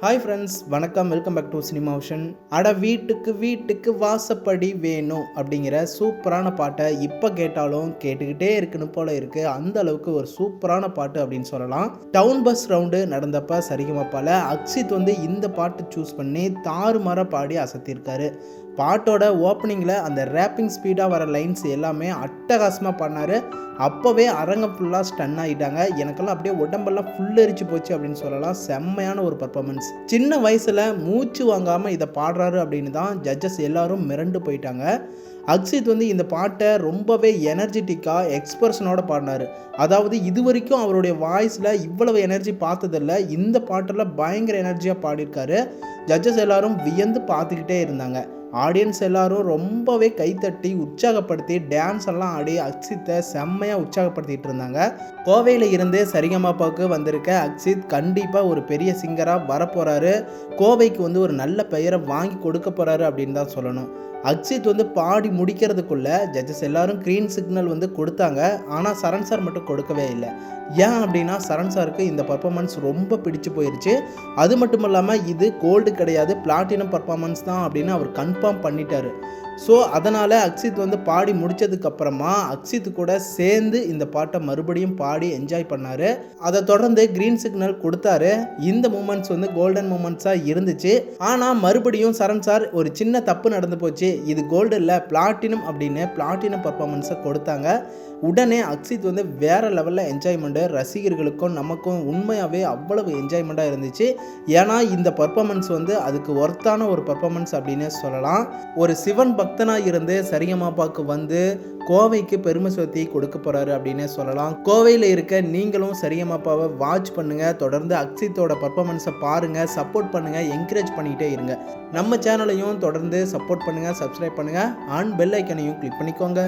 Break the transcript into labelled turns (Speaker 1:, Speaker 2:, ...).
Speaker 1: Hi friends, வணக்கம். Welcome back to cinema ocean. அட வீட்டுக்கு வீட்டுக்கு வாசப்படி வேணும் அப்படிங்கிற சூப்பரான பாட்டை இப்போ கேட்டாலும் கேட்டுக்கிட்டே இருக்குன்னு போல இருக்கு. அந்த அளவுக்கு ஒரு சூப்பரான பாட்டு அப்படின்னு சொல்லலாம். டவுன் பஸ் ரவுண்டு நடந்தப்ப சரிகமப்பால அக்ஷித் இந்த பாட்டு சூஸ் பண்ணி தாறுமாற பாடி அசத்திருக்காரு. பாட்டோட ஓப்பனிங்கில் அந்த ரேப்பிங் ஸ்பீடாக வர லைன்ஸ் எல்லாமே அட்டகாசமாக பாடினார். அப்போவே அரங்கம் ஃபுல்லாக ஸ்டன் ஆகிட்டாங்க. எனக்கெல்லாம் அப்படியே உடம்பெல்லாம் ஃபுல்லரிச்சு போச்சு அப்படின்னு சொல்லலாம். செம்மையான ஒரு பர்ஃபார்மன்ஸ். சின்ன வயசில் மூச்சு வாங்காமல் இதை பாடுறாரு அப்படின்னு தான் ஜட்ஜஸ் எல்லாரும் மிரண்டு போயிட்டாங்க. அக்ஷித் இந்த பாட்டை ரொம்பவே எனர்ஜெட்டிக்காக எக்ஸ்பிரஷனோட பாடினார். அதாவது இது வரைக்கும் அவருடைய வாய்ஸில் இவ்வளவு எனர்ஜி பார்த்ததில்ல. இந்த பாட்டில் பயங்கர எனர்ஜியாக பாடியிருக்காரு. ஜட்ஜஸ் எல்லாரும் வியந்து பார்த்துக்கிட்டே இருந்தாங்க. ஆடியன்ஸ் எல்லாரும் ரொம்பவே கைத்தட்டி உற்சாகப்படுத்தி டான்ஸ் எல்லாம் ஆடி அக்ஷித்தை செம்மையாக உற்சாகப்படுத்திட்டு இருந்தாங்க. கோவையில் இருந்து சரிகமபாவுக்கு வந்திருக்க அக்ஷித் கண்டிப்பாக ஒரு பெரிய சிங்கராக வரப்போகிறாரு. கோவைக்கு ஒரு நல்ல பெயரை வாங்கி கொடுக்க போகிறாரு அப்படின்னு தான் சொல்லணும். அக்ஷித் பாடி முடிக்கிறதுக்குள்ள ஜட்ஜஸ் எல்லாரும் க்ரீன் சிக்னல் கொடுத்தாங்க. ஆனால் சரண் சார் மட்டும் கொடுக்கவே இல்லை. ஏன் அப்படின்னா சரண் சாருக்கு இந்த பர்ஃபார்மன்ஸ் ரொம்ப பிடிச்சு போயிடுச்சு. அது மட்டும் இல்லாமல் இது கோல்டு கிடையாது, பிளாட்டினம் பர்ஃபார்மன்ஸ் தான் அப்படின்னு அவர் கன்ஃபார்ம் பண்ணிட்டாரு. ஸோ அதனால் அக்ஷித் பாடி முடித்ததுக்கப்புறமா அக்ஷித் கூட சேர்ந்து இந்த பாட்டை மறுபடியும் பாடி என்ஜாய் பண்ணார். அதை தொடர்ந்து க்ரீன் சிக்னல் கொடுத்தாரு. இந்த மூமெண்ட்ஸ் கோல்டன் மூமெண்ட்ஸாக இருந்துச்சு. ஆனால் மறுபடியும் சரண் சார் ஒரு சின்ன தப்பு நடந்து போச்சு, இது கோல்டு இல்லை பிளாட்டினம் அப்படின்னு பிளாட்டினம் பர்ஃபார்மன்ஸை கொடுத்தாங்க. உடனே அக்ஷித் வேறு லெவலில் என்ஜாய்மெண்ட்டு, ரசிகர்களுக்கும் நமக்கும் உண்மையாகவே அவ்வளவு என்ஜாய்மெண்ட்டாக இருந்துச்சு. ஏன்னா இந்த பர்ஃபார்மன்ஸ் அதுக்கு ஒர்த்தான ஒரு பர்ஃபார்மன்ஸ் அப்படின்னு சொல்லலாம். ஒரு சிவன் பக்தனாக இருந்து சரிகமபாவுக்கு கோவைக்கு பெருமை சேர்த்தி கொடுக்க போகிறாரு அப்படின்னு சொல்லலாம். கோவையில் இருக்க நீங்களும் சரிகமபாவை வாட்ச் பண்ணுங்கள். தொடர்ந்து அக்ஷித்தோட பர்ஃபார்மன்ஸை பாருங்கள், சப்போர்ட் பண்ணுங்கள், என்கரேஜ் பண்ணிக்கிட்டே இருங்க. நம்ம சேனலையும் தொடர்ந்து சப்போர்ட் பண்ணுங்கள், சப்ஸ்கிரைப் பண்ணுங்கள், ஆன் பெல் ஐக்கனையும் கிளிக் பண்ணிக்கோங்க.